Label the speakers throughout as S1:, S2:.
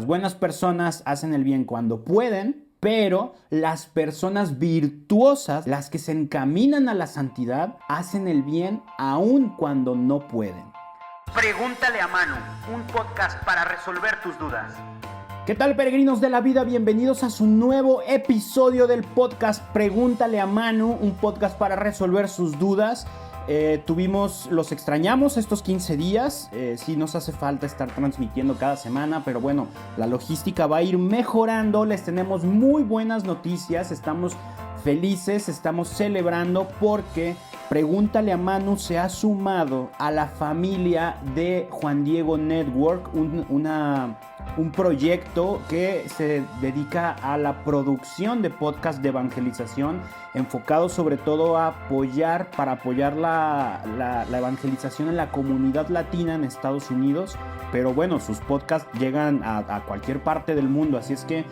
S1: Las buenas personas hacen el bien cuando pueden, pero las personas virtuosas, las que se encaminan a la santidad, hacen el bien aun cuando no pueden.
S2: Pregúntale a Manu, un podcast para resolver tus dudas.
S1: ¿Qué tal, peregrinos de la vida? Bienvenidos a su nuevo episodio del podcast Pregúntale a Manu, un podcast para resolver sus dudas. Los extrañamos estos 15 días, sí nos hace falta estar transmitiendo cada semana, pero bueno, la logística va a ir mejorando, les tenemos muy buenas noticias, estamos felices, estamos celebrando porque Pregúntale a Manu se ha sumado a la familia de Juan Diego Network, un proyecto que se dedica a la producción de podcast de evangelización, enfocado sobre todo a apoyar la evangelización en la comunidad latina en Estados Unidos, pero bueno, sus podcasts llegan a cualquier parte del mundo, así es que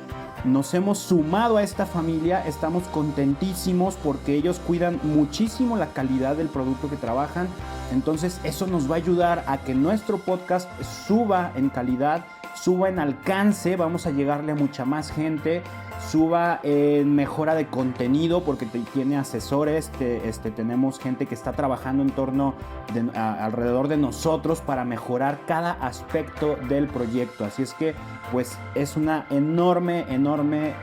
S1: nos hemos sumado a esta familia, estamos contentísimos porque ellos cuidan muchísimo la calidad del producto que trabajan, entonces eso nos va a ayudar a que nuestro podcast suba en calidad, suba en alcance, vamos a llegarle a mucha más gente, suba en mejora de contenido porque tiene asesores, tenemos gente que está trabajando en torno alrededor de nosotros para mejorar cada aspecto del proyecto, así es que pues es una enorme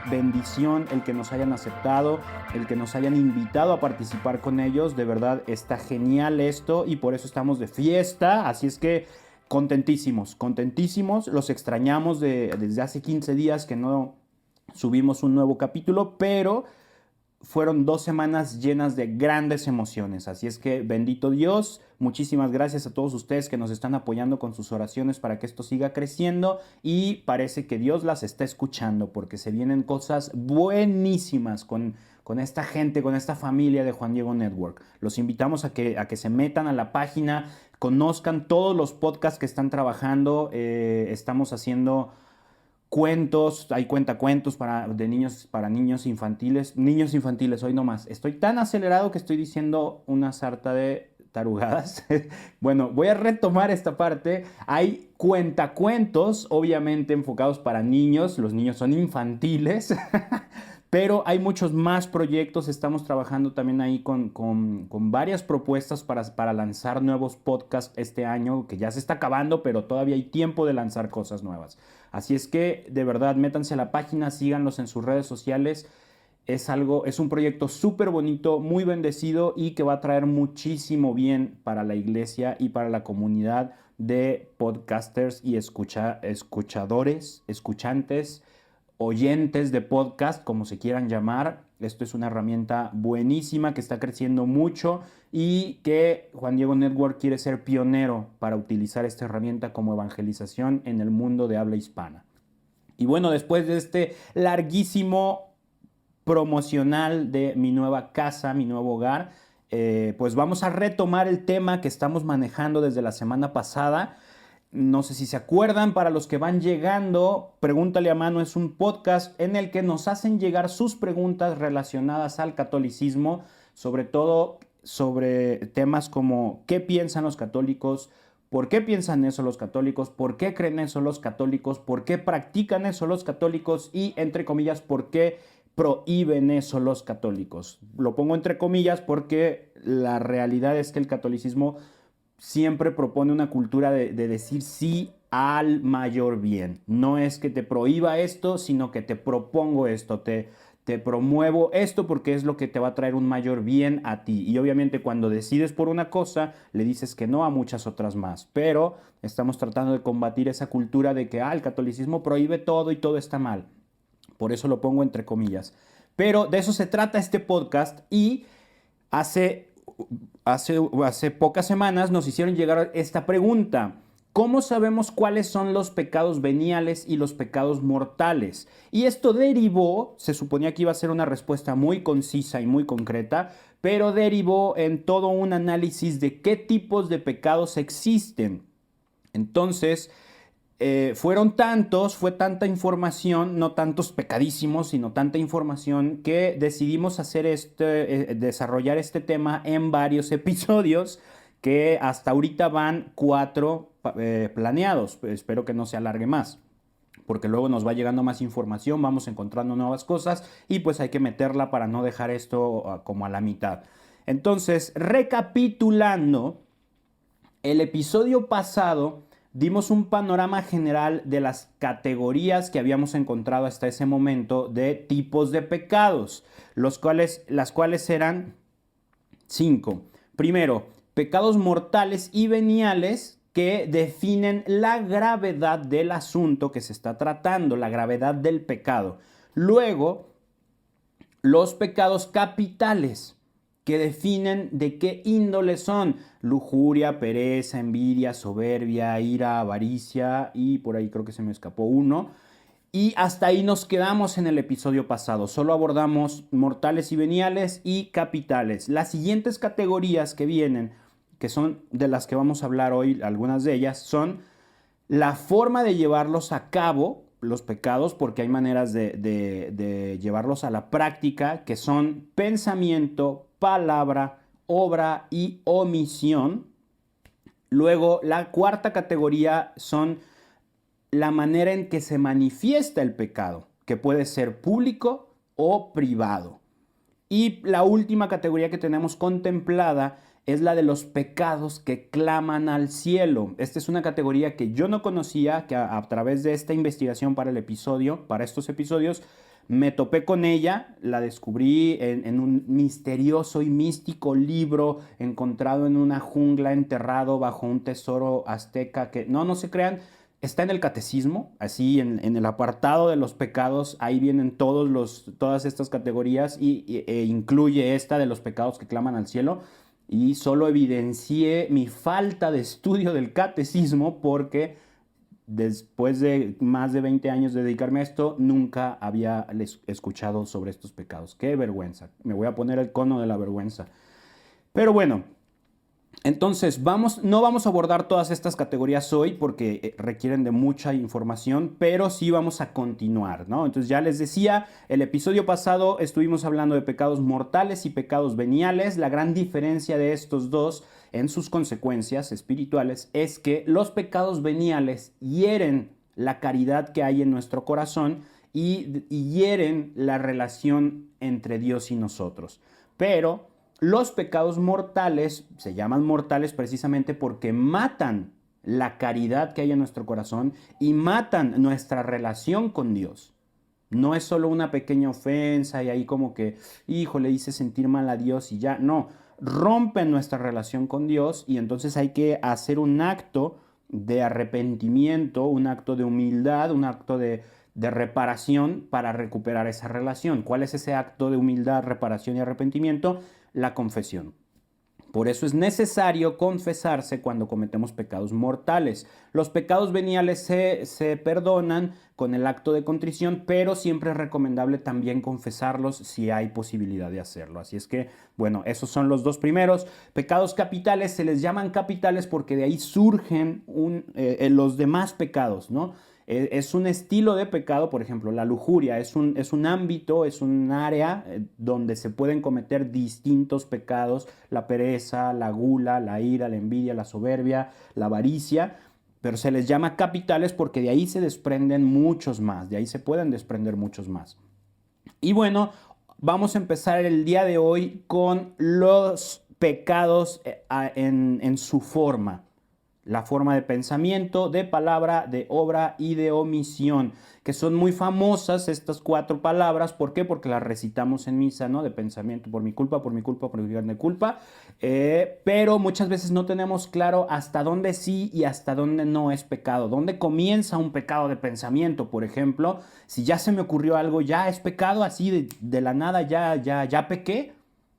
S1: bendición el que nos hayan aceptado, el que nos hayan invitado a participar con ellos, de verdad está genial esto y por eso estamos de fiesta, así es que contentísimos, los extrañamos desde hace 15 días que no subimos un nuevo capítulo, pero fueron 2 semanas llenas de grandes emociones, así es que bendito Dios, muchísimas gracias a todos ustedes que nos están apoyando con sus oraciones para que esto siga creciendo y parece que Dios las está escuchando porque se vienen cosas buenísimas con esta gente, con esta familia de Juan Diego Network. Los invitamos a que se metan a la página, conozcan todos los podcasts que están trabajando, estamos haciendo cuentos, hay cuentacuentos para niños infantiles, hoy nomás. Estoy tan acelerado que estoy diciendo una sarta de tarugadas. Bueno, voy a retomar esta parte. Hay cuentacuentos, obviamente enfocados para niños, los niños son infantiles, pero hay muchos más proyectos, estamos trabajando también ahí con varias propuestas para lanzar nuevos podcasts este año, que ya se está acabando, pero todavía hay tiempo de lanzar cosas nuevas. Así es que, de verdad, métanse a la página, síganlos en sus redes sociales. Es un proyecto súper bonito, muy bendecido y que va a traer muchísimo bien para la iglesia y para la comunidad de podcasters y escuchantes, oyentes de podcast, como se quieran llamar. Esto es una herramienta buenísima que está creciendo mucho y que Juan Diego Network quiere ser pionero para utilizar esta herramienta como evangelización en el mundo de habla hispana. Y bueno, después de este larguísimo promocional de mi nueva casa, mi nuevo hogar, pues vamos a retomar el tema que estamos manejando desde la semana pasada. No sé si se acuerdan, para los que van llegando, Pregúntale a Manu es un podcast en el que nos hacen llegar sus preguntas relacionadas al catolicismo, sobre todo sobre temas como ¿qué piensan los católicos? ¿Por qué piensan eso los católicos? ¿Por qué creen eso los católicos? ¿Por qué practican eso los católicos? Y, entre comillas, ¿por qué prohíben eso los católicos? Lo pongo entre comillas porque la realidad es que el catolicismo siempre propone una cultura de decir sí al mayor bien. No es que te prohíba esto, sino que te propongo esto, te promuevo esto porque es lo que te va a traer un mayor bien a ti. Y obviamente cuando decides por una cosa, le dices que no a muchas otras más. Pero estamos tratando de combatir esa cultura de que el catolicismo prohíbe todo y todo está mal. Por eso lo pongo entre comillas. Pero de eso se trata este podcast y hace pocas semanas nos hicieron llegar esta pregunta. ¿Cómo sabemos cuáles son los pecados veniales y los pecados mortales? Y esto derivó, se suponía que iba a ser una respuesta muy concisa y muy concreta, pero derivó en todo un análisis de qué tipos de pecados existen. Entonces, fue tanta información, no tantos pecadísimos, sino tanta información que decidimos desarrollar este tema en varios episodios que hasta ahorita van 4 planeados. Espero que no se alargue más. porque luego nos va llegando más información, vamos encontrando nuevas cosas y pues hay que meterla para no dejar esto como a la mitad. Entonces, recapitulando, el episodio pasado dimos un panorama general de las categorías que habíamos encontrado hasta ese momento de tipos de pecados, las cuales eran 5. Primero, pecados mortales y veniales que definen la gravedad del asunto que se está tratando, la gravedad del pecado. Luego, los pecados capitales, que definen de qué índole son: lujuria, pereza, envidia, soberbia, ira, avaricia, y por ahí creo que se me escapó uno. Y hasta ahí nos quedamos en el episodio pasado. Solo abordamos mortales y veniales y capitales. Las siguientes categorías que vienen, que son de las que vamos a hablar hoy, algunas de ellas, son la forma de llevarlos a cabo, los pecados, porque hay maneras de llevarlos a la práctica, que son pensamiento, palabra, obra y omisión. Luego, la cuarta categoría son la manera en que se manifiesta el pecado, que puede ser público o privado. Y la última categoría que tenemos contemplada es la de los pecados que claman al cielo. Esta es una categoría que yo no conocía, que a través de esta investigación para estos episodios, me topé con ella, la descubrí en un misterioso y místico libro encontrado en una jungla, enterrado bajo un tesoro azteca que, no se crean, está en el catecismo, así en el apartado de los pecados, ahí vienen todas estas categorías e incluye esta de los pecados que claman al cielo. Y solo evidencié mi falta de estudio del catecismo porque después de más de 20 años de dedicarme a esto, nunca había escuchado sobre estos pecados. ¡Qué vergüenza! Me voy a poner el cono de la vergüenza. Pero bueno, entonces no vamos a abordar todas estas categorías hoy porque requieren de mucha información, pero sí vamos a continuar, ¿no? Entonces ya les decía, el episodio pasado estuvimos hablando de pecados mortales y pecados veniales. La gran diferencia de estos dos en sus consecuencias espirituales es que los pecados veniales hieren la caridad que hay en nuestro corazón y hieren la relación entre Dios y nosotros. Pero los pecados mortales se llaman mortales precisamente porque matan la caridad que hay en nuestro corazón y matan nuestra relación con Dios. No es solo una pequeña ofensa y ahí como que, hijo, le hice sentir mal a Dios y ya. No, rompen nuestra relación con Dios y entonces hay que hacer un acto de arrepentimiento, un acto de humildad, un acto de reparación para recuperar esa relación. ¿Cuál es ese acto de humildad, reparación y arrepentimiento? La confesión. Por eso es necesario confesarse cuando cometemos pecados mortales. Los pecados veniales se perdonan con el acto de contrición, pero siempre es recomendable también confesarlos si hay posibilidad de hacerlo. Así es que, bueno, esos son los dos primeros. Pecados capitales se les llaman capitales porque de ahí surgen los demás pecados, ¿no? Es un estilo de pecado, por ejemplo, la lujuria es un ámbito, es un área donde se pueden cometer distintos pecados: la pereza, la gula, la ira, la envidia, la soberbia, la avaricia, pero se les llama capitales porque de ahí se desprenden muchos más, de ahí se pueden desprender muchos más. Y bueno, vamos a empezar el día de hoy con los pecados en su forma. La forma de pensamiento, de palabra, de obra y de omisión, que son muy famosas estas 4 palabras. ¿Por qué? Porque las recitamos en misa, ¿no? De pensamiento, por mi culpa, por mi culpa, por mi grande culpa. Pero muchas veces no tenemos claro hasta dónde sí y hasta dónde no es pecado. ¿Dónde comienza un pecado de pensamiento, por ejemplo? Si ya se me ocurrió algo, ¿ya es pecado así de la nada? ¿Ya pequé?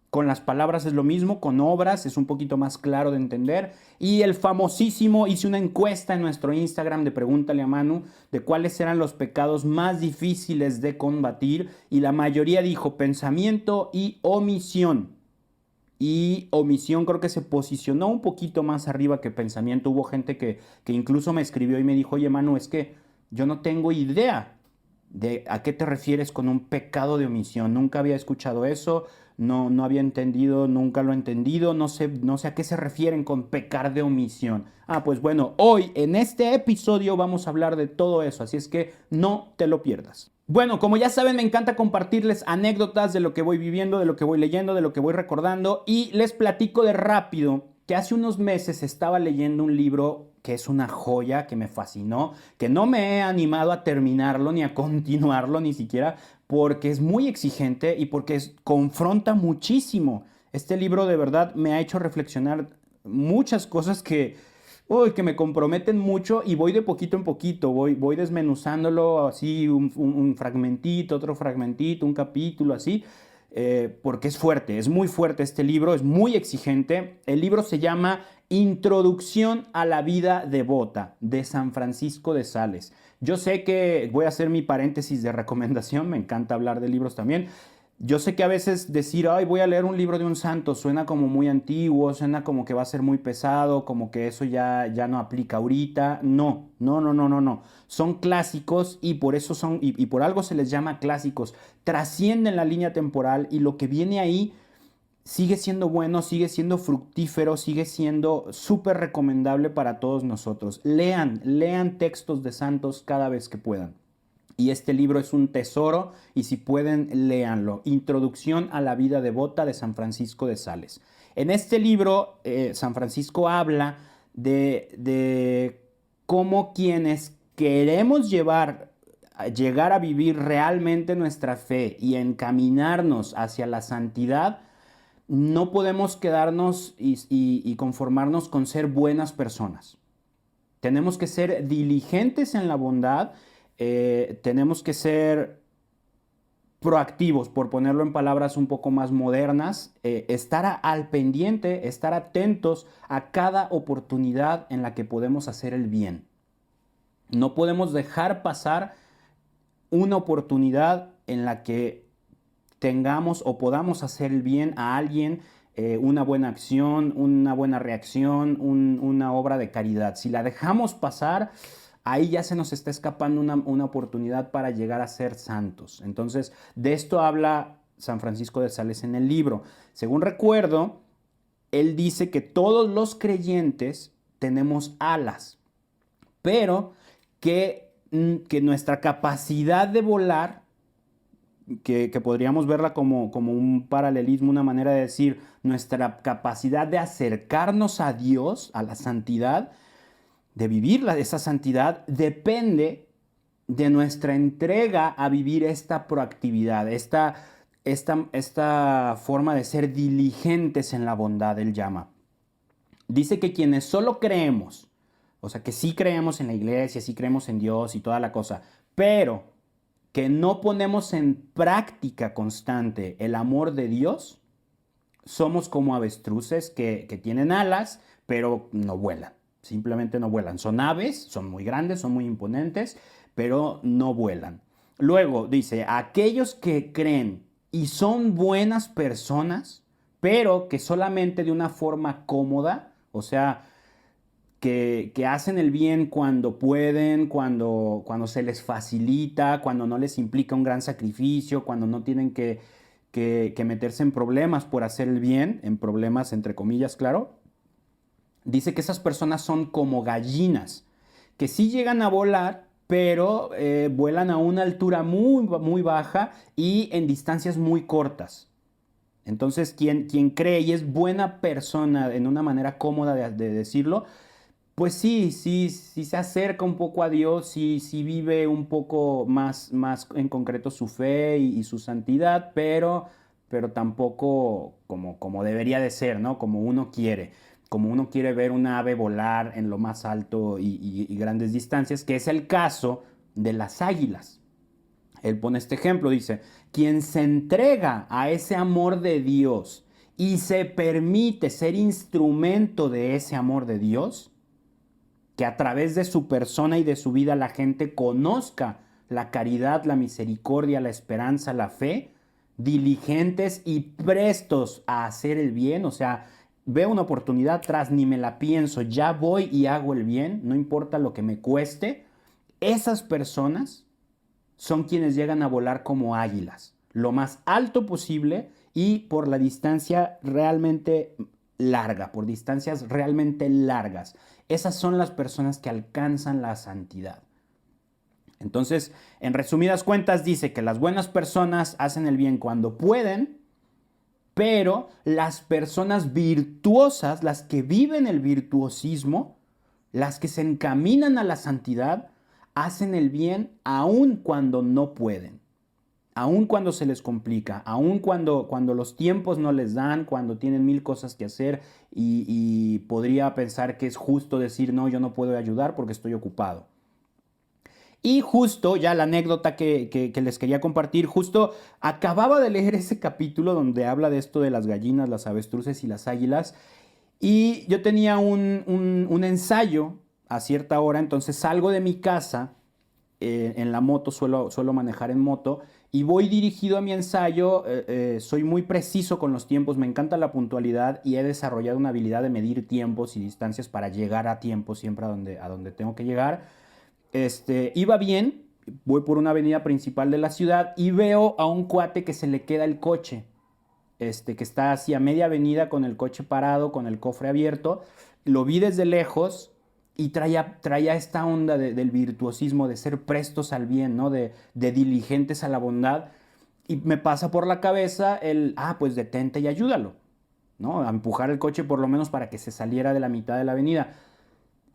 S1: Con las palabras es lo mismo, con obras es un poquito más claro de entender. Y el famosísimo, hice una encuesta en nuestro Instagram de Pregúntale a Manu de cuáles eran los pecados más difíciles de combatir y la mayoría dijo pensamiento y omisión. Y omisión creo que se posicionó un poquito más arriba que pensamiento. Hubo gente que incluso me escribió y me dijo: oye, Manu, es que yo no tengo idea de a qué te refieres con un pecado de omisión. Nunca había escuchado eso. no había entendido, nunca lo he entendido, no sé a qué se refieren con pecar de omisión. Pues bueno, hoy en este episodio vamos a hablar de todo eso, así es que no te lo pierdas. Bueno, como ya saben, me encanta compartirles anécdotas de lo que voy viviendo, de lo que voy leyendo, de lo que voy recordando, y les platico de rápido que hace unos meses estaba leyendo un libro que es una joya, que me fascinó, que no me he animado a terminarlo ni a continuarlo ni siquiera, porque es muy exigente y porque confronta muchísimo. Este libro de verdad me ha hecho reflexionar muchas cosas que me comprometen mucho, y voy de poquito en poquito, voy desmenuzándolo así, un fragmentito, otro fragmentito, un capítulo así, porque es fuerte, es muy fuerte este libro, es muy exigente. El libro se llama Introducción a la vida devota, de San Francisco de Sales. Yo sé que voy a hacer mi paréntesis de recomendación, me encanta hablar de libros también. Yo sé que a veces decir, ay, voy a leer un libro de un santo, suena como muy antiguo, suena como que va a ser muy pesado, como que eso ya no aplica ahorita. No, no, no, no, no, no. Son clásicos y por eso y por algo se les llama clásicos. Trascienden la línea temporal y lo que viene ahí sigue siendo bueno, sigue siendo fructífero, sigue siendo súper recomendable para todos nosotros. Lean textos de santos cada vez que puedan. Y este libro es un tesoro, y si pueden, léanlo. Introducción a la vida devota de San Francisco de Sales. En este libro, San Francisco habla de cómo quienes queremos llegar a vivir realmente nuestra fe y encaminarnos hacia la santidad, no podemos quedarnos y conformarnos con ser buenas personas. Tenemos que ser diligentes en la bondad, tenemos que ser proactivos, por ponerlo en palabras un poco más modernas, estar al pendiente, estar atentos a cada oportunidad en la que podemos hacer el bien. No podemos dejar pasar una oportunidad en la que tengamos o podamos hacer el bien a alguien, una buena acción, una buena reacción, una obra de caridad. Si la dejamos pasar, ahí ya se nos está escapando una oportunidad para llegar a ser santos. Entonces, de esto habla San Francisco de Sales en el libro. Según recuerdo, él dice que todos los creyentes tenemos alas, pero que nuestra capacidad de volar, que podríamos verla como un paralelismo, una manera de decir, nuestra capacidad de acercarnos a Dios, a la santidad, de vivir esa santidad, depende de nuestra entrega a vivir esta proactividad, esta forma de ser diligentes en la bondad, él llama. Dice que quienes solo creemos, o sea, que sí creemos en la iglesia, sí creemos en Dios y toda la cosa, pero que no ponemos en práctica constante el amor de Dios, somos como avestruces que tienen alas, pero no vuelan. Simplemente no vuelan. Son aves, son muy grandes, son muy imponentes, pero no vuelan. Luego dice, aquellos que creen y son buenas personas, pero que solamente de una forma cómoda, o sea, que hacen el bien cuando pueden, cuando se les facilita, cuando no les implica un gran sacrificio, cuando no tienen que meterse en problemas por hacer el bien, en problemas entre comillas, claro. Dice que esas personas son como gallinas, que sí llegan a volar, pero vuelan a una altura muy, muy baja y en distancias muy cortas. Entonces, quien cree y es buena persona, en una manera cómoda de decirlo, pues sí se acerca un poco a Dios, sí vive un poco más en concreto su fe y su santidad, pero tampoco como debería de ser, ¿no? Como uno quiere ver una ave volar en lo más alto y grandes distancias, que es el caso de las águilas. Él pone este ejemplo, dice, quien se entrega a ese amor de Dios y se permite ser instrumento de ese amor de Dios, que a través de su persona y de su vida la gente conozca la caridad, la misericordia, la esperanza, la fe, diligentes y prestos a hacer el bien, o sea, veo una oportunidad tras, ni me la pienso, ya voy y hago el bien, no importa lo que me cueste. Esas personas son quienes llegan a volar como águilas, lo más alto posible y por la distancia realmente larga, por distancias realmente largas. Esas son las personas que alcanzan la santidad. Entonces, en resumidas cuentas, dice que las buenas personas hacen el bien cuando pueden, pero las personas virtuosas, las que viven el virtuosismo, las que se encaminan a la santidad, hacen el bien aun cuando no pueden, aun cuando se les complica, aun cuando los tiempos no les dan, cuando tienen mil cosas que hacer y podría pensar que es justo decir, no, yo no puedo ayudar porque estoy ocupado. Y justo, ya la anécdota que les quería compartir, justo acababa de leer ese capítulo donde habla de esto de las gallinas, las avestruces y las águilas. Y yo tenía un ensayo a cierta hora, entonces salgo de mi casa en la moto, suelo manejar en moto, y voy dirigido a mi ensayo. Soy muy preciso con los tiempos, me encanta la puntualidad y he desarrollado una habilidad de medir tiempos y distancias para llegar a tiempo siempre a donde tengo que llegar. Iba bien, voy por una avenida principal de la ciudad y veo a un cuate que se le queda el coche, que está así a media avenida con el coche parado, con el cofre abierto. Lo vi desde lejos y traía esta onda del virtuosismo, de ser prestos al bien, ¿no? De diligentes a la bondad. Y me pasa por la cabeza pues detente y ayúdalo, ¿no? A empujar el coche por lo menos para que se saliera de la mitad de la avenida.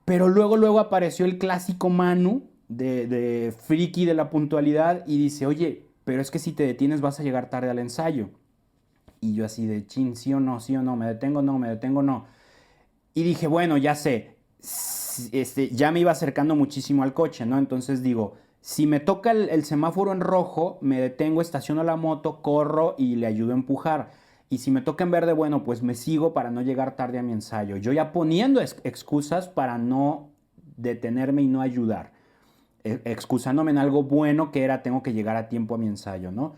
S1: Pero luego apareció el clásico Manu de friki de la puntualidad y dice, oye, pero es que si te detienes vas a llegar tarde al ensayo. Y yo así de, chin, sí o no, me detengo, no, me detengo, no. Y dije, bueno, ya sé, ya me iba acercando muchísimo al coche, ¿no? Entonces digo, si me toca el semáforo en rojo, me detengo, estaciono la moto, corro y le ayudo a empujar. Y si me toca en verde, bueno, pues me sigo para no llegar tarde a mi ensayo. Yo ya poniendo excusas para no detenerme y no ayudar. Excusándome en algo bueno que era tengo que llegar a tiempo a mi ensayo, ¿no?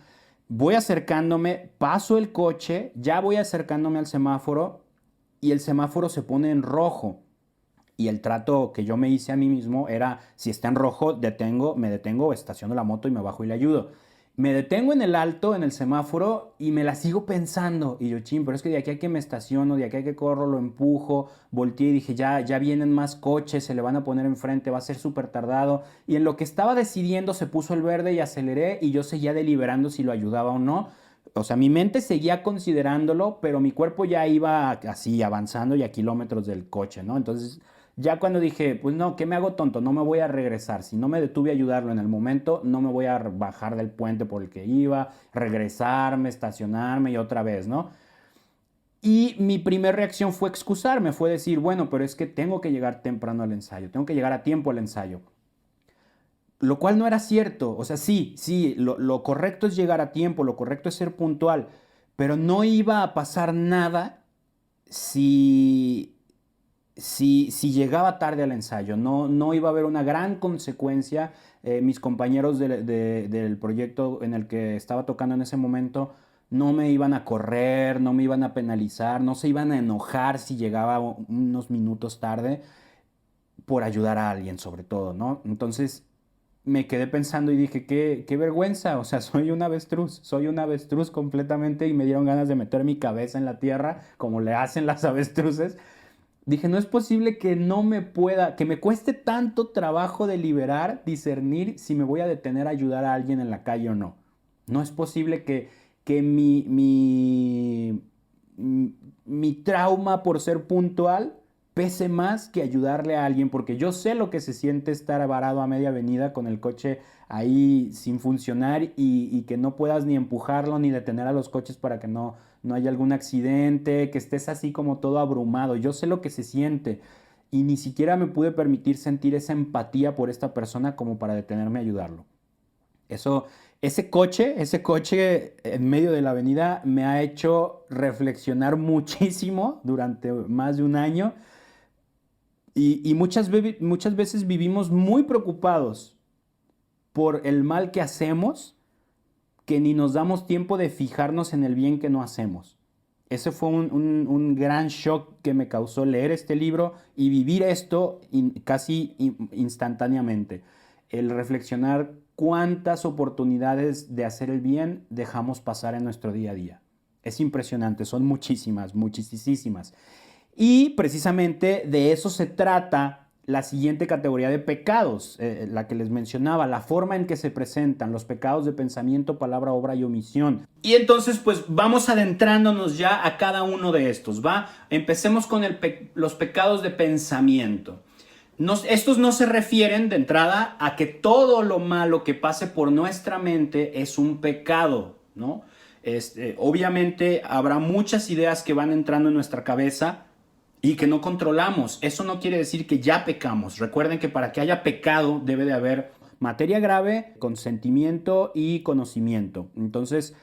S1: Voy acercándome, paso el coche, ya voy acercándome al semáforo y el semáforo se pone en rojo. Y el trato que yo me hice a mí mismo era, si está en rojo, me detengo, estaciono la moto y me bajo y le ayudo. Me detengo en el alto, en el semáforo, y me la sigo pensando. Y yo, chin, pero es que de aquí a que me estaciono, de aquí a que corro, lo empujo, volteé y dije, ya vienen más coches, se le van a poner enfrente, va a ser súper tardado. Y en lo que estaba decidiendo se puso el verde y aceleré y yo seguía deliberando si lo ayudaba o no. O sea, mi mente seguía considerándolo, pero mi cuerpo ya iba así avanzando y a kilómetros del coche, ¿no? Entonces ya cuando dije, pues no, ¿qué me hago tonto? No me voy a regresar. Si no me detuve a ayudarlo en el momento, no me voy a bajar del puente por el que iba, regresarme, estacionarme y otra vez, ¿no? Y mi primera reacción fue excusarme, fue decir, bueno, pero es que tengo que llegar temprano al ensayo, tengo que llegar a tiempo al ensayo. Lo cual no era cierto. O sea, sí, lo correcto es llegar a tiempo, lo correcto es ser puntual, pero no iba a pasar nada si si llegaba tarde al ensayo. No iba a haber una gran consecuencia. Mis compañeros del proyecto en el que estaba tocando en ese momento no me iban a correr, no me iban a penalizar, no se iban a enojar si llegaba unos minutos tarde por ayudar a alguien sobre todo, ¿no? Entonces me quedé pensando y dije, qué vergüenza, o sea, soy un avestruz completamente y me dieron ganas de meter mi cabeza en la tierra como le hacen las avestruces. Dije, no es posible que que me cueste tanto trabajo deliberar, discernir si me voy a detener a ayudar a alguien en la calle o no. No es posible que mi trauma por ser puntual pese más que ayudarle a alguien, porque yo sé lo que se siente estar varado a media avenida con el coche ahí sin funcionar y que no puedas ni empujarlo ni detener a los coches para que no haya algún accidente, que estés así como todo abrumado. Yo sé lo que se siente y ni siquiera me pude permitir sentir esa empatía por esta persona como para detenerme a ayudarlo. Eso, ese coche en medio de la avenida me ha hecho reflexionar muchísimo durante más de un año y muchas veces vivimos muy preocupados por el mal que hacemos que ni nos damos tiempo de fijarnos en el bien que no hacemos. Ese fue un gran shock que me causó leer este libro y vivir esto casi instantáneamente. El reflexionar cuántas oportunidades de hacer el bien dejamos pasar en nuestro día a día. Es impresionante, son muchísimas, muchísimas. Y precisamente de eso se trata la siguiente categoría de pecados, la que les mencionaba, la forma en que se presentan los pecados de pensamiento, palabra, obra y omisión. Y entonces pues vamos adentrándonos ya a cada uno de estos, ¿va? Empecemos con los pecados de pensamiento. Estos no se refieren de entrada a que todo lo malo que pase por nuestra mente es un pecado, ¿no? Obviamente habrá muchas ideas que van entrando en nuestra cabeza y que no controlamos. Eso no quiere decir que ya pecamos. Recuerden que para que haya pecado debe de haber materia grave, consentimiento y conocimiento. Entonces,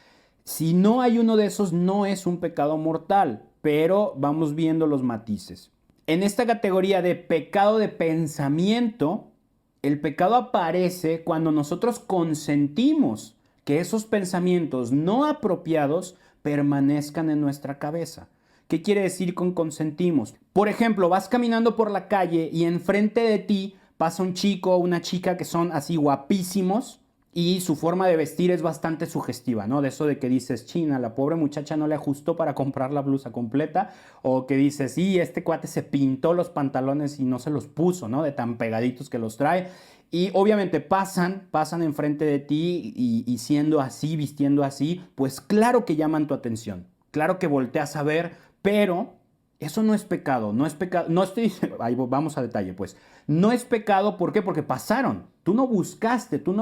S1: si no hay uno de esos, no es un pecado mortal, pero vamos viendo los matices. En esta categoría de pecado de pensamiento, el pecado aparece cuando nosotros consentimos que esos pensamientos no apropiados permanezcan en nuestra cabeza. ¿Qué quiere decir con consentimos? Por ejemplo, vas caminando por la calle y enfrente de ti pasa un chico o una chica que son así guapísimos y su forma de vestir es bastante sugestiva, ¿no? De eso de que dices, China, la pobre muchacha no le ajustó para comprar la blusa completa, o que dices, sí, este cuate se pintó los pantalones y no se los puso, ¿no? De tan pegaditos que los trae. Y obviamente pasan enfrente de ti y siendo así, vistiendo así, pues claro que llaman tu atención. Claro que volteas a ver, pero eso no es pecado, no es pecado, no estoy, ahí vamos a detalle pues, no es pecado, ¿por qué? Porque pasaron, tú no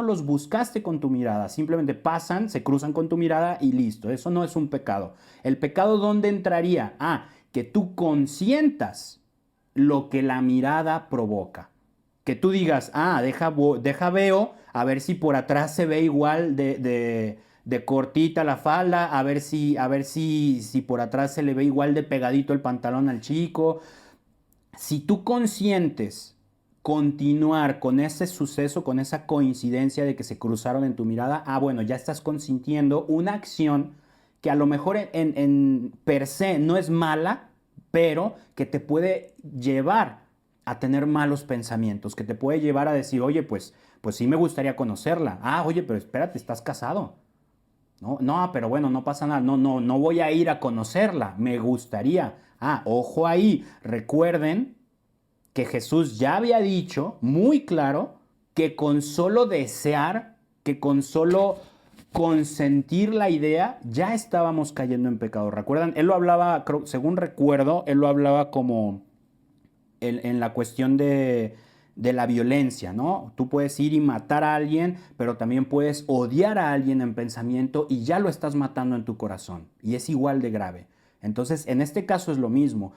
S1: los buscaste con tu mirada, simplemente pasan, se cruzan con tu mirada y listo, eso no es un pecado. El pecado, ¿dónde entraría? Que tú consientas lo que la mirada provoca. Que tú digas, deja veo, a ver si por atrás se ve igual de cortita la falda, a ver si por atrás se le ve igual de pegadito el pantalón al chico. Si tú consientes continuar con ese suceso, con esa coincidencia de que se cruzaron en tu mirada, bueno, ya estás consintiendo una acción que a lo mejor en per se no es mala, pero que te puede llevar a tener malos pensamientos, que te puede llevar a decir, oye, pues sí me gustaría conocerla. Oye, pero espérate, estás casado. No, pero bueno, no pasa nada. No voy a ir a conocerla. Me gustaría. Ojo ahí. Recuerden que Jesús ya había dicho muy claro que con solo desear, que con solo consentir la idea, ya estábamos cayendo en pecado. ¿Recuerdan? Él lo hablaba, según recuerdo, él lo hablaba como en la cuestión de la violencia, ¿no? Tú puedes ir y matar a alguien, pero también puedes odiar a alguien en pensamiento y ya lo estás matando en tu corazón. Y es igual de grave. Entonces, en este caso es lo mismo.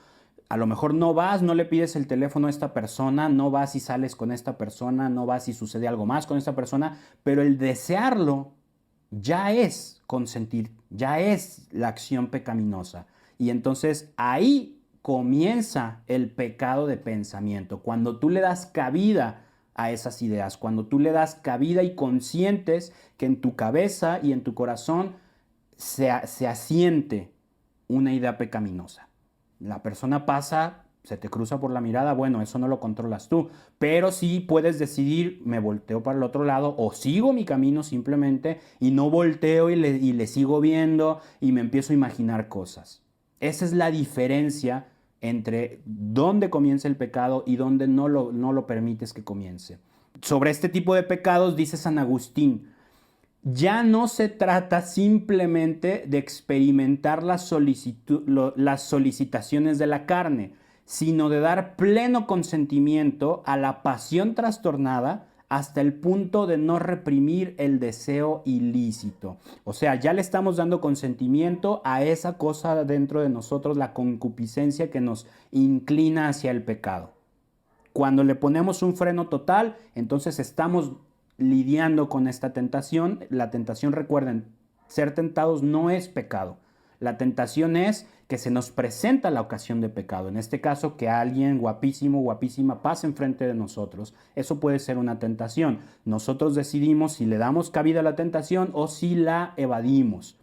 S1: A lo mejor no vas, no le pides el teléfono a esta persona, no vas y sales con esta persona, no vas y sucede algo más con esta persona, pero el desearlo ya es consentir, ya es la acción pecaminosa. Y entonces ahí comienza el pecado de pensamiento, cuando tú le das cabida a esas ideas, cuando tú le das cabida y consientes que en tu cabeza y en tu corazón se asiente una idea pecaminosa. La persona pasa, se te cruza por la mirada, bueno, eso no lo controlas tú, pero sí puedes decidir, me volteo para el otro lado o sigo mi camino simplemente y no volteo y le sigo viendo y me empiezo a imaginar cosas. Esa es la diferencia entre dónde comienza el pecado y dónde no lo permites que comience. Sobre este tipo de pecados dice San Agustín, ya no se trata simplemente de experimentar las solicitaciones de la carne, sino de dar pleno consentimiento a la pasión trastornada hasta el punto de no reprimir el deseo ilícito. O sea, ya le estamos dando consentimiento a esa cosa dentro de nosotros, la concupiscencia que nos inclina hacia el pecado. Cuando le ponemos un freno total, entonces estamos lidiando con esta tentación. La tentación, recuerden, ser tentados no es pecado. La tentación es que se nos presenta la ocasión de pecado. En este caso, que alguien guapísimo, guapísima pase enfrente de nosotros. Eso puede ser una tentación. Nosotros decidimos si le damos cabida a la tentación o si la evadimos.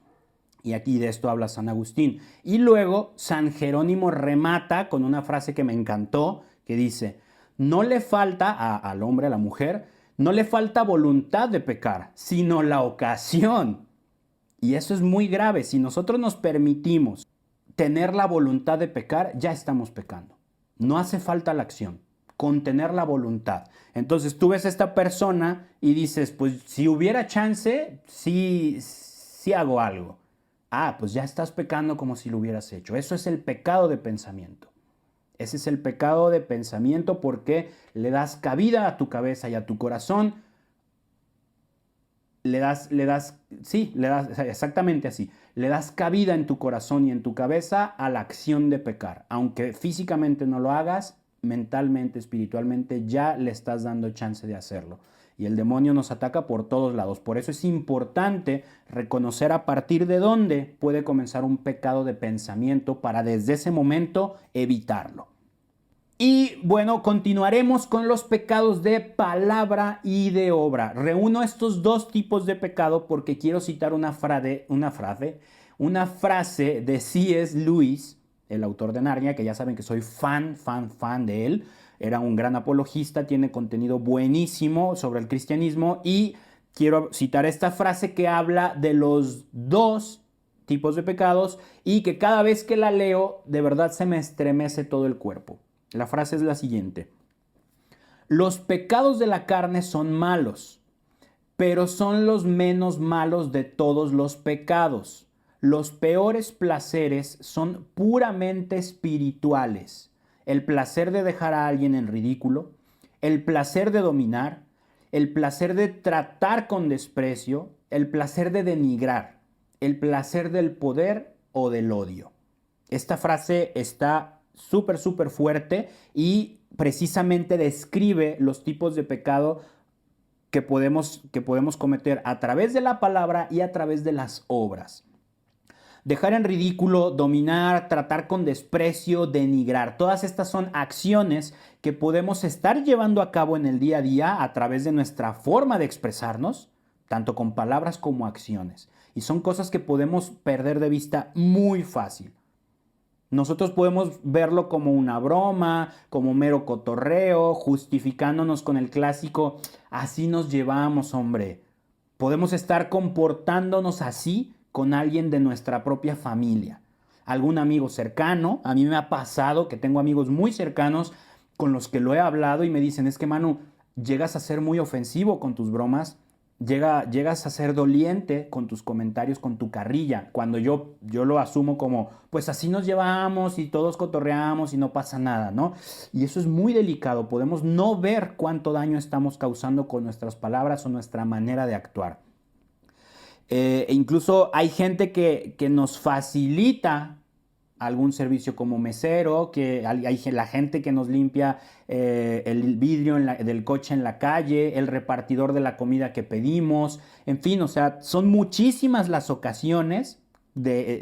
S1: Y aquí de esto habla San Agustín. Y luego San Jerónimo remata con una frase que me encantó, que dice, no le falta al hombre, a la mujer, no le falta voluntad de pecar, sino la ocasión. Y eso es muy grave. Si nosotros nos permitimos tener la voluntad de pecar, ya estamos pecando. No hace falta la acción, con tener la voluntad. Entonces tú ves a esta persona y dices, pues si hubiera chance, sí hago algo. Ah, pues ya estás pecando como si lo hubieras hecho. Eso es el pecado de pensamiento. Ese es el pecado de pensamiento porque le das cabida a tu cabeza y a tu corazón. Exactamente así. Le das cabida en tu corazón y en tu cabeza a la acción de pecar. Aunque físicamente no lo hagas, mentalmente, espiritualmente, ya le estás dando chance de hacerlo. Y el demonio nos ataca por todos lados. Por eso es importante reconocer a partir de dónde puede comenzar un pecado de pensamiento para desde ese momento evitarlo. Y bueno, continuaremos con los pecados de palabra y de obra. Reúno estos dos tipos de pecado porque quiero citar una frase de C.S. Lewis, el autor de Narnia, que ya saben que soy fan de él. Era un gran apologista, tiene contenido buenísimo sobre el cristianismo y quiero citar esta frase que habla de los dos tipos de pecados y que cada vez que la leo, de verdad se me estremece todo el cuerpo. La frase es la siguiente: los pecados de la carne son malos, pero son los menos malos de todos los pecados. Los peores placeres son puramente espirituales. El placer de dejar a alguien en ridículo, el placer de dominar, el placer de tratar con desprecio, el placer de denigrar, el placer del poder o del odio. Esta frase está súper fuerte y precisamente describe los tipos de pecado que podemos cometer a través de la palabra y a través de las obras. Dejar en ridículo, dominar, tratar con desprecio, denigrar. Todas estas son acciones que podemos estar llevando a cabo en el día a día a través de nuestra forma de expresarnos, tanto con palabras como acciones. Y son cosas que podemos perder de vista muy fácil. Nosotros podemos verlo como una broma, como mero cotorreo, justificándonos con el clásico, así nos llevamos, hombre. Podemos estar comportándonos así con alguien de nuestra propia familia. Algún amigo cercano, a mí me ha pasado que tengo amigos muy cercanos con los que lo he hablado y me dicen, es que Manu, llegas a ser muy ofensivo con tus bromas, llegas a ser doliente con tus comentarios, con tu carrilla, cuando yo lo asumo como, pues así nos llevamos y todos cotorreamos y no pasa nada, ¿no? Y eso es muy delicado, podemos no ver cuánto daño estamos causando con nuestras palabras o nuestra manera de actuar. E incluso hay gente que nos facilita algún servicio como mesero, que hay la gente que nos limpia el vidrio del coche en la calle, el repartidor de la comida que pedimos, en fin, o sea, son muchísimas las ocasiones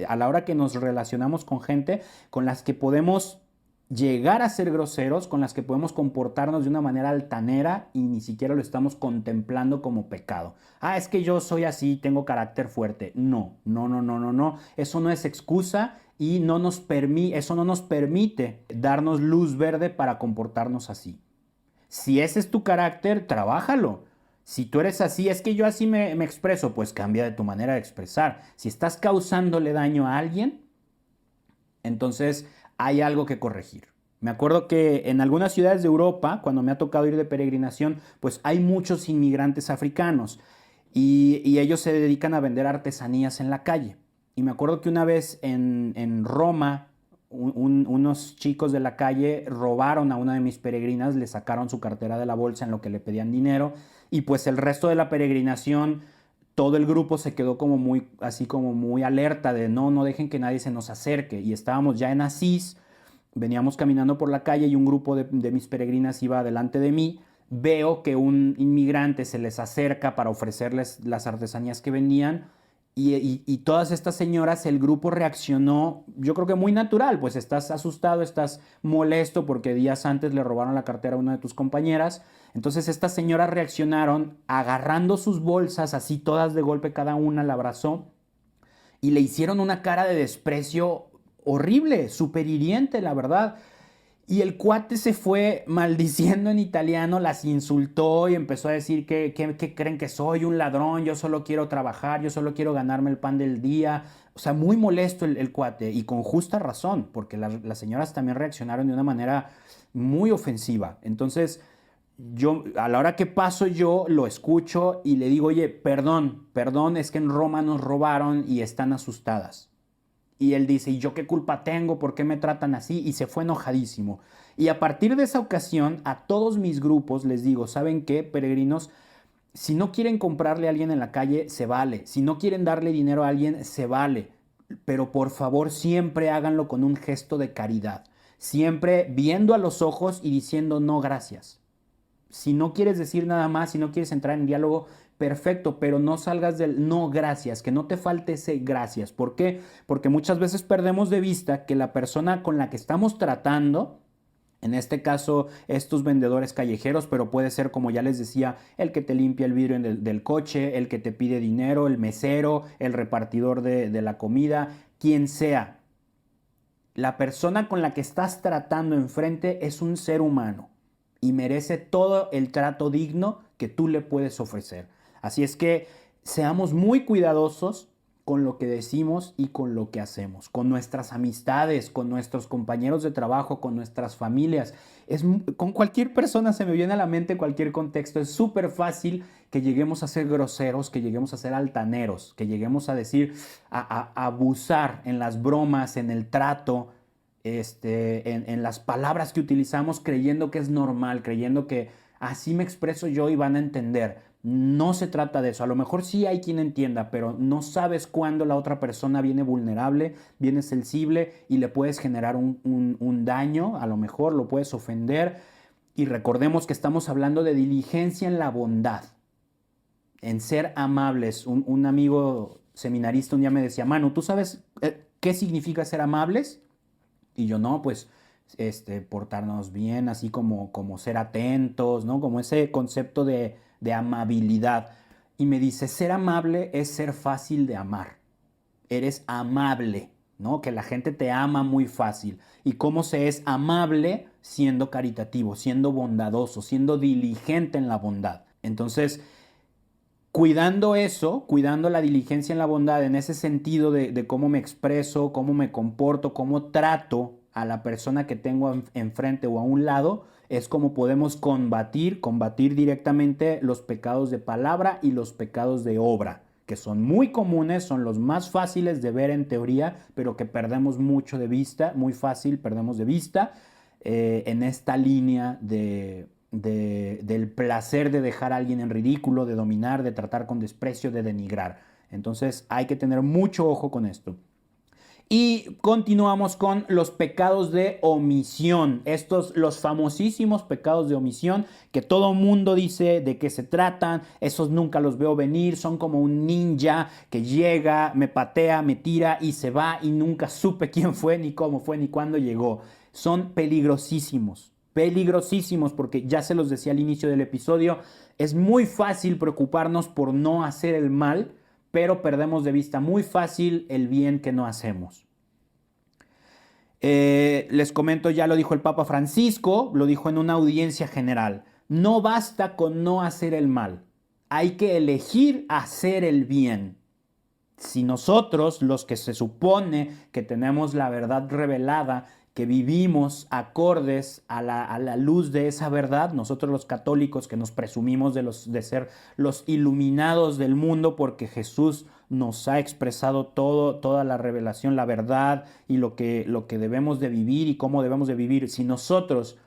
S1: a la hora que nos relacionamos con gente con las que podemos llegar a ser groseros, con las que podemos comportarnos de una manera altanera y ni siquiera lo estamos contemplando como pecado. Ah, es que yo soy así, tengo carácter fuerte. No. Eso no es excusa y eso no nos permite darnos luz verde para comportarnos así. Si ese es tu carácter, trabájalo. Si tú eres así, es que yo así me expreso, pues cambia de tu manera de expresar. Si estás causándole daño a alguien, entonces hay algo que corregir. Me acuerdo que en algunas ciudades de Europa, cuando me ha tocado ir de peregrinación, pues hay muchos inmigrantes africanos y ellos se dedican a vender artesanías en la calle. Y me acuerdo que una vez en Roma, unos chicos de la calle robaron a una de mis peregrinas, le sacaron su cartera de la bolsa en lo que le pedían dinero y pues el resto de la peregrinación, todo el grupo se quedó como muy alerta de no dejen que nadie se nos acerque. Y estábamos ya en Asís, veníamos caminando por la calle y un grupo de mis peregrinas iba delante de mí. Veo que un inmigrante se les acerca para ofrecerles las artesanías que vendían y todas estas señoras, el grupo reaccionó, yo creo que muy natural, pues estás asustado, estás molesto porque días antes le robaron la cartera a una de tus compañeras. Entonces estas señoras reaccionaron agarrando sus bolsas, así todas de golpe, cada una la abrazó y le hicieron una cara de desprecio horrible, súper hiriente, la verdad. Y el cuate se fue maldiciendo en italiano, las insultó y empezó a decir que creen que soy un ladrón, yo solo quiero trabajar, yo solo quiero ganarme el pan del día. O sea, muy molesto el cuate y con justa razón, porque las señoras también reaccionaron de una manera muy ofensiva. Entonces, yo a la hora que paso yo lo escucho y le digo, oye, perdón, es que en Roma nos robaron y están asustadas. Y él dice, ¿y yo qué culpa tengo? ¿Por qué me tratan así? Y se fue enojadísimo. Y a partir de esa ocasión, a todos mis grupos les digo, ¿saben qué, peregrinos? Si no quieren comprarle a alguien en la calle, se vale. Si no quieren darle dinero a alguien, se vale. Pero por favor, siempre háganlo con un gesto de caridad. Siempre viendo a los ojos y diciendo no, gracias. Si no quieres decir nada más, si no quieres entrar en diálogo, perfecto, pero no salgas del no gracias, que no te falte ese gracias. ¿Por qué? Porque muchas veces perdemos de vista que la persona con la que estamos tratando, en este caso estos vendedores callejeros, pero puede ser, como ya les decía, el que te limpia el vidrio del coche, el que te pide dinero, el mesero, el repartidor de la comida, quien sea. La persona con la que estás tratando enfrente es un ser humano y merece todo el trato digno que tú le puedes ofrecer. Así es que seamos muy cuidadosos con lo que decimos y con lo que hacemos, con nuestras amistades, con nuestros compañeros de trabajo, con nuestras familias. Con cualquier persona se me viene a la mente cualquier contexto. Es súper fácil que lleguemos a ser groseros, que lleguemos a ser altaneros, que lleguemos a decir, a abusar en las bromas, en el trato, en las palabras que utilizamos, creyendo que es normal, creyendo que así me expreso yo y van a entender. No se trata de eso. A lo mejor sí hay quien entienda, pero no sabes cuándo la otra persona viene vulnerable, viene sensible y le puedes generar un daño. A lo mejor lo puedes ofender. Y recordemos que estamos hablando de diligencia en la bondad, en ser amables. Un amigo seminarista un día me decía, Manu, ¿tú sabes qué significa ser amables? Y yo no, pues portarnos bien, así como ser atentos, ¿no? Como ese concepto de amabilidad. Y me dice, ser amable es ser fácil de amar. Eres amable, ¿no? Que la gente te ama muy fácil. ¿Y cómo se es amable? Siendo caritativo, siendo bondadoso, siendo diligente en la bondad. Entonces, cuidando eso, cuidando la diligencia en la bondad, en ese sentido de cómo me expreso, cómo me comporto, cómo trato a la persona que tengo enfrente o a un lado, es como podemos combatir directamente los pecados de palabra y los pecados de obra, que son muy comunes, son los más fáciles de ver en teoría, pero que perdemos mucho de vista, muy fácil perdemos de vista en esta línea del placer de dejar a alguien en ridículo, de dominar, de tratar con desprecio, de denigrar. Entonces hay que tener mucho ojo con esto. Y continuamos con los pecados de omisión. Estos, los famosísimos pecados de omisión que todo mundo dice de qué se tratan. Esos nunca los veo venir. Son como un ninja que llega, me patea, me tira y se va y nunca supe quién fue, ni cómo fue, ni cuándo llegó. Son peligrosísimos. Peligrosísimos porque ya se los decía al inicio del episodio. Es muy fácil preocuparnos por no hacer el mal, pero perdemos de vista muy fácil el bien que no hacemos. Les comento, ya lo dijo el Papa Francisco, lo dijo en una audiencia general. No basta con no hacer el mal, hay que elegir hacer el bien. Si nosotros, los que se supone que tenemos la verdad revelada, que vivimos acordes a la luz de esa verdad, nosotros los católicos que nos presumimos de ser los iluminados del mundo porque Jesús nos ha expresado toda la revelación, la verdad y lo que debemos de vivir y cómo debemos de vivir. Si nosotros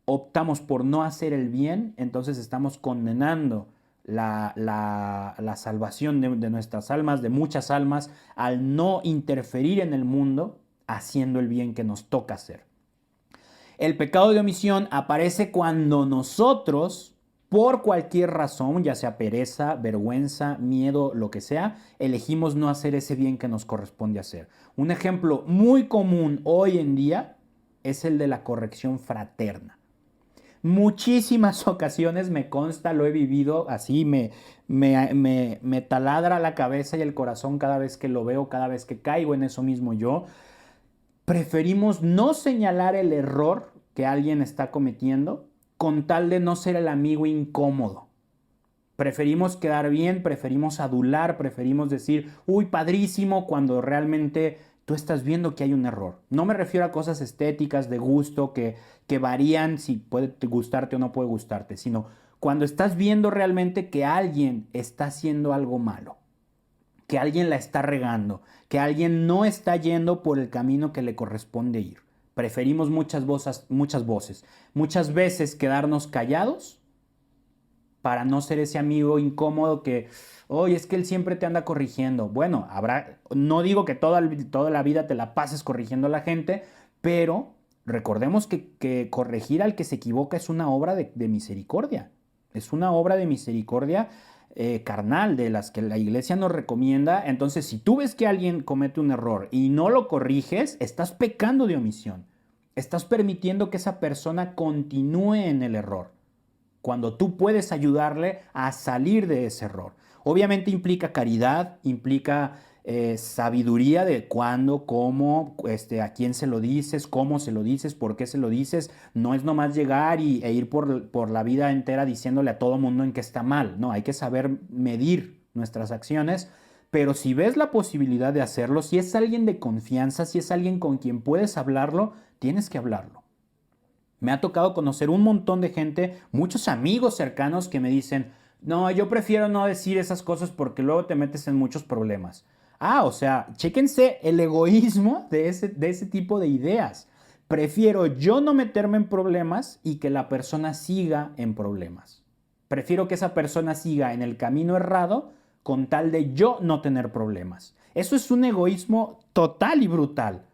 S1: optamos por no hacer el bien, entonces estamos condenando la salvación de nuestras almas, de muchas almas, al no interferir en el mundo haciendo el bien que nos toca hacer. El pecado de omisión aparece cuando nosotros, por cualquier razón, ya sea pereza, vergüenza, miedo, lo que sea, elegimos no hacer ese bien que nos corresponde hacer. Un ejemplo muy común hoy en día es el de la corrección fraterna. Muchísimas ocasiones me consta, lo he vivido, así me taladra la cabeza y el corazón cada vez que lo veo, cada vez que caigo en eso mismo yo. Preferimos no señalar el error que alguien está cometiendo con tal de no ser el amigo incómodo. Preferimos quedar bien, preferimos adular, preferimos decir, uy, padrísimo, cuando realmente tú estás viendo que hay un error. No me refiero a cosas estéticas, de gusto, que varían si puede gustarte o no puede gustarte, sino cuando estás viendo realmente que alguien está haciendo algo malo, que alguien la está regando, que alguien no está yendo por el camino que le corresponde ir. Preferimos muchas veces quedarnos callados para no ser ese amigo incómodo que, oye, es que él siempre te anda corrigiendo. Bueno, no digo que toda la vida te la pases corrigiendo a la gente, pero recordemos que corregir al que se equivoca es una obra de misericordia. Es una obra de misericordia carnal, de las que la iglesia nos recomienda. Entonces, si tú ves que alguien comete un error y no lo corriges, estás pecando de omisión. Estás permitiendo que esa persona continúe en el error, cuando tú puedes ayudarle a salir de ese error. Obviamente implica caridad, implica sabiduría de cuándo, cómo, a quién se lo dices, cómo se lo dices, por qué se lo dices. No es nomás llegar e ir por la vida entera diciéndole a todo mundo en que está mal. No, hay que saber medir nuestras acciones. Pero si ves la posibilidad de hacerlo, si es alguien de confianza, si es alguien con quien puedes hablarlo, tienes que hablarlo. Me ha tocado conocer un montón de gente, muchos amigos cercanos que me dicen, no, yo prefiero no decir esas cosas porque luego te metes en muchos problemas. O sea, chéquense el egoísmo de ese tipo de ideas. Prefiero yo no meterme en problemas y que la persona siga en problemas. Prefiero que esa persona siga en el camino errado con tal de yo no tener problemas. Eso es un egoísmo total y brutal.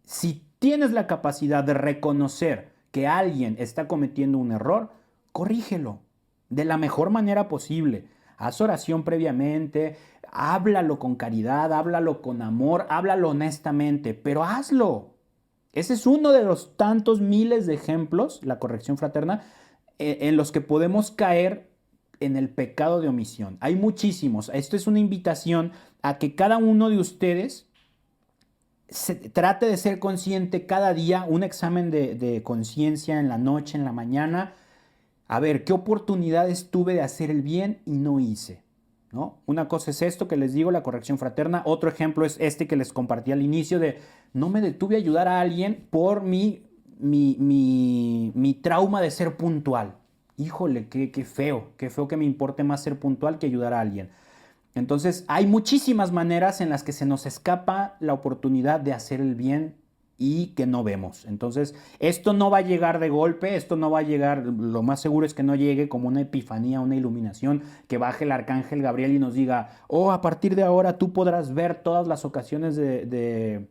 S1: Si tienes la capacidad de reconocer que alguien está cometiendo un error, corrígelo de la mejor manera posible. Haz oración previamente, háblalo con caridad, háblalo con amor, háblalo honestamente, pero hazlo. Ese es uno de los tantos miles de ejemplos, la corrección fraterna, en los que podemos caer en el pecado de omisión. Hay muchísimos. Esto es una invitación a que cada uno de ustedes trate de ser consciente cada día, un examen de conciencia en la noche, en la mañana. A ver, ¿qué oportunidades tuve de hacer el bien y no hice? ¿No? Una cosa es esto que les digo, la corrección fraterna. Otro ejemplo es este que les compartí al inicio de no me detuve a ayudar a alguien por mi trauma de ser puntual. Híjole, qué feo que me importe más ser puntual que ayudar a alguien. Entonces, hay muchísimas maneras en las que se nos escapa la oportunidad de hacer el bien y que no vemos. Entonces, esto no va a llegar de golpe, esto no va a llegar, lo más seguro es que no llegue como una epifanía, una iluminación, que baje el arcángel Gabriel y nos diga, a partir de ahora tú podrás ver todas las ocasiones de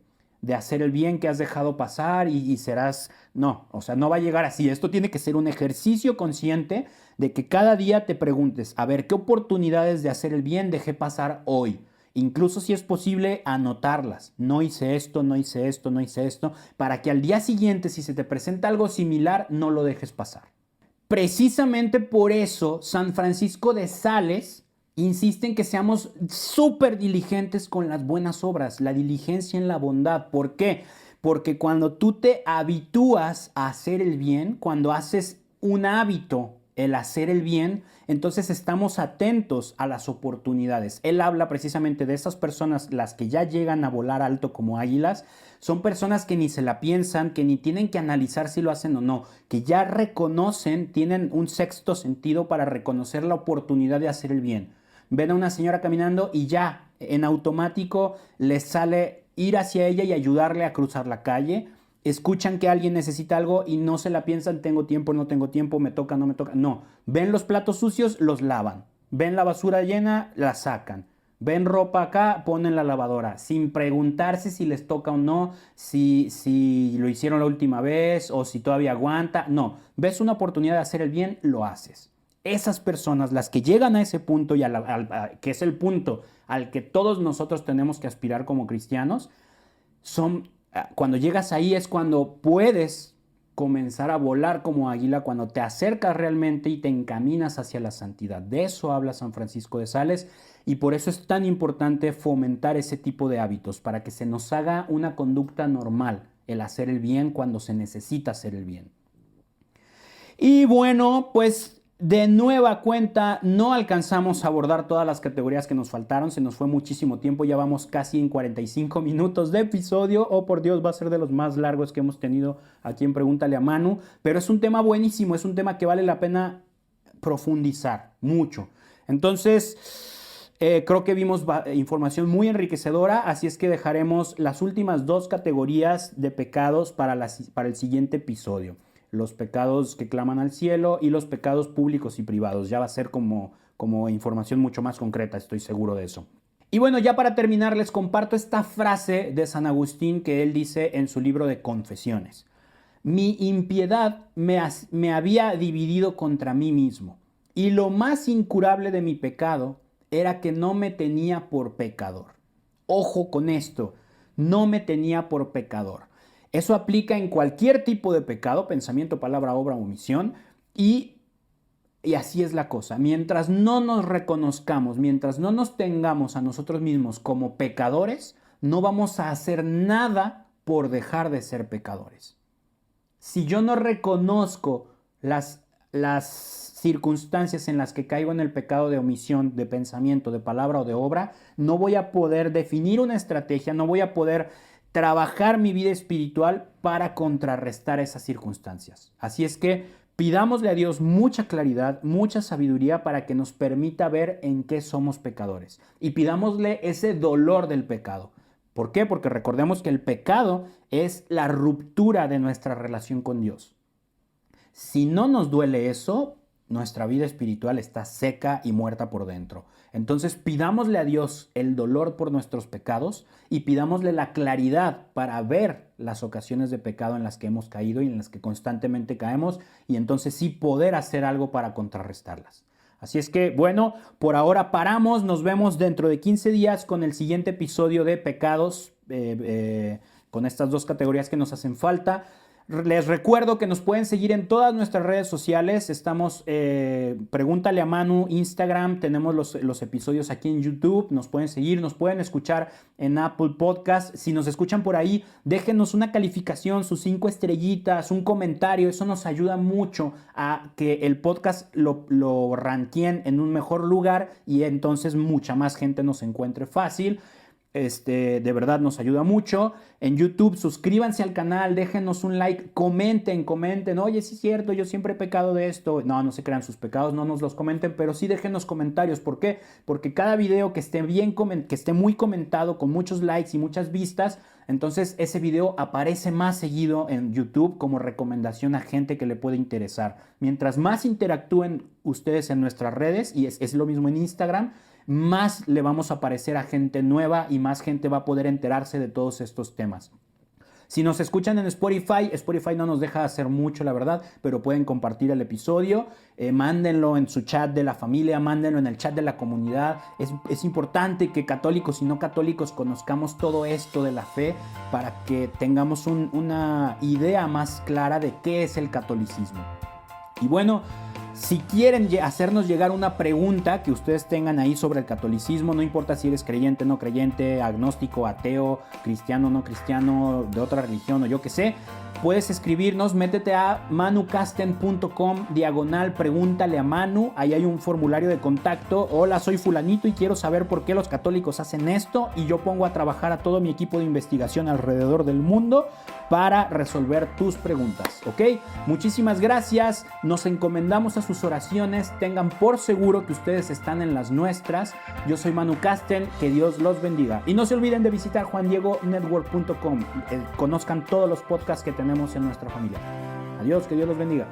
S1: hacer el bien que has dejado pasar y serás... No, o sea, no va a llegar así. Esto tiene que ser un ejercicio consciente de que cada día te preguntes, a ver, ¿qué oportunidades de hacer el bien dejé pasar hoy? Incluso si es posible, anotarlas. No hice esto, no hice esto, no hice esto, para que al día siguiente, si se te presenta algo similar, no lo dejes pasar. Precisamente por eso, San Francisco de Sales insiste en que seamos súper diligentes con las buenas obras, la diligencia en la bondad. ¿Por qué? Porque cuando tú te habitúas a hacer el bien, cuando haces un hábito el hacer el bien, entonces estamos atentos a las oportunidades. Él habla precisamente de esas personas, las que ya llegan a volar alto como águilas, son personas que ni se la piensan, que ni tienen que analizar si lo hacen o no, que ya reconocen, tienen un sexto sentido para reconocer la oportunidad de hacer el bien. Ven a una señora caminando y ya en automático les sale ir hacia ella y ayudarle a cruzar la calle. Escuchan que alguien necesita algo y no se la piensan, tengo tiempo, no tengo tiempo, me toca, no me toca. No, ven los platos sucios, los lavan. Ven la basura llena, la sacan. Ven ropa acá, ponen la lavadora, sin preguntarse si les toca o no, si lo hicieron la última vez o si todavía aguanta. No, ves una oportunidad de hacer el bien, lo haces. Esas personas, las que llegan a ese punto, que es el punto al que todos nosotros tenemos que aspirar como cristianos, cuando llegas ahí es cuando puedes comenzar a volar como águila, cuando te acercas realmente y te encaminas hacia la santidad. De eso habla San Francisco de Sales y por eso es tan importante fomentar ese tipo de hábitos, para que se nos haga una conducta normal el hacer el bien cuando se necesita hacer el bien. Y bueno, pues de nueva cuenta no alcanzamos a abordar todas las categorías que nos faltaron, se nos fue muchísimo tiempo, ya vamos casi en 45 minutos de episodio, oh por Dios, va a ser de los más largos que hemos tenido aquí en Pregúntale a Manu, pero es un tema buenísimo, es un tema que vale la pena profundizar mucho. Entonces, creo que vimos información muy enriquecedora, así es que dejaremos las últimas 2 categorías de pecados para el siguiente episodio. Los pecados que claman al cielo y los pecados públicos y privados. Ya va a ser como información mucho más concreta, estoy seguro de eso. Y bueno, ya para terminar les comparto esta frase de San Agustín que él dice en su libro de Confesiones. Mi impiedad me había dividido contra mí mismo, y lo más incurable de mi pecado era que no me tenía por pecador. Ojo con esto, no me tenía por pecador. Eso aplica en cualquier tipo de pecado, pensamiento, palabra, obra o omisión, y así es la cosa. Mientras no nos reconozcamos, mientras no nos tengamos a nosotros mismos como pecadores, no vamos a hacer nada por dejar de ser pecadores. Si yo no reconozco las circunstancias en las que caigo en el pecado de omisión, de pensamiento, de palabra o de obra, no voy a poder definir una estrategia, no voy a poder trabajar mi vida espiritual para contrarrestar esas circunstancias. Así es que pidámosle a Dios mucha claridad, mucha sabiduría para que nos permita ver en qué somos pecadores. Y pidámosle ese dolor del pecado. ¿Por qué? Porque recordemos que el pecado es la ruptura de nuestra relación con Dios. Si no nos duele eso, nuestra vida espiritual está seca y muerta por dentro. Entonces pidámosle a Dios el dolor por nuestros pecados y pidámosle la claridad para ver las ocasiones de pecado en las que hemos caído y en las que constantemente caemos, y entonces sí poder hacer algo para contrarrestarlas. Así es que, bueno, por ahora paramos, nos vemos dentro de 15 días con el siguiente episodio de pecados, con estas 2 categorías que nos hacen falta. Les recuerdo que nos pueden seguir en todas nuestras redes sociales. Estamos, Pregúntale a Manu, Instagram, tenemos los episodios aquí en YouTube. Nos pueden seguir, nos pueden escuchar en Apple Podcast. Si nos escuchan por ahí, déjenos una calificación, sus 5 estrellitas, un comentario. Eso nos ayuda mucho a que el podcast lo ranqueen en un mejor lugar y entonces mucha más gente nos encuentre fácil. De verdad nos ayuda mucho. En YouTube, suscríbanse al canal, déjenos un like, comenten, oye, sí es cierto, yo siempre he pecado de esto. No se crean sus pecados, no nos los comenten, pero sí déjenos comentarios. ¿Por qué? Porque cada video que esté que esté muy comentado, con muchos likes y muchas vistas, entonces ese video aparece más seguido en YouTube como recomendación a gente que le puede interesar. Mientras más interactúen ustedes en nuestras redes, y es lo mismo en Instagram, más le vamos a aparecer a gente nueva y más gente va a poder enterarse de todos estos temas. Si nos escuchan en Spotify no nos deja hacer mucho, la verdad, pero pueden compartir el episodio, mándenlo en su chat de la familia, mándenlo en el chat de la comunidad. Es importante que católicos y no católicos conozcamos todo esto de la fe para que tengamos una idea más clara de qué es el catolicismo. Y bueno, si quieren hacernos llegar una pregunta que ustedes tengan ahí sobre el catolicismo, no importa si eres creyente, no creyente, agnóstico, ateo, cristiano, no cristiano, de otra religión o yo qué sé, puedes escribirnos, métete a manucasten.com/pregúntale a Manu, ahí hay un formulario de contacto. Hola, soy fulanito y quiero saber por qué los católicos hacen esto, y yo pongo a trabajar a todo mi equipo de investigación alrededor del mundo para resolver tus preguntas, ¿ok? Muchísimas gracias, nos encomendamos a sus oraciones, tengan por seguro que ustedes están en las nuestras. Yo soy Manu Casten, que Dios los bendiga. Y no se olviden de visitar juandiegonetwork.com, conozcan todos los podcasts que tenemos en nuestra familia. Adiós, que Dios los bendiga.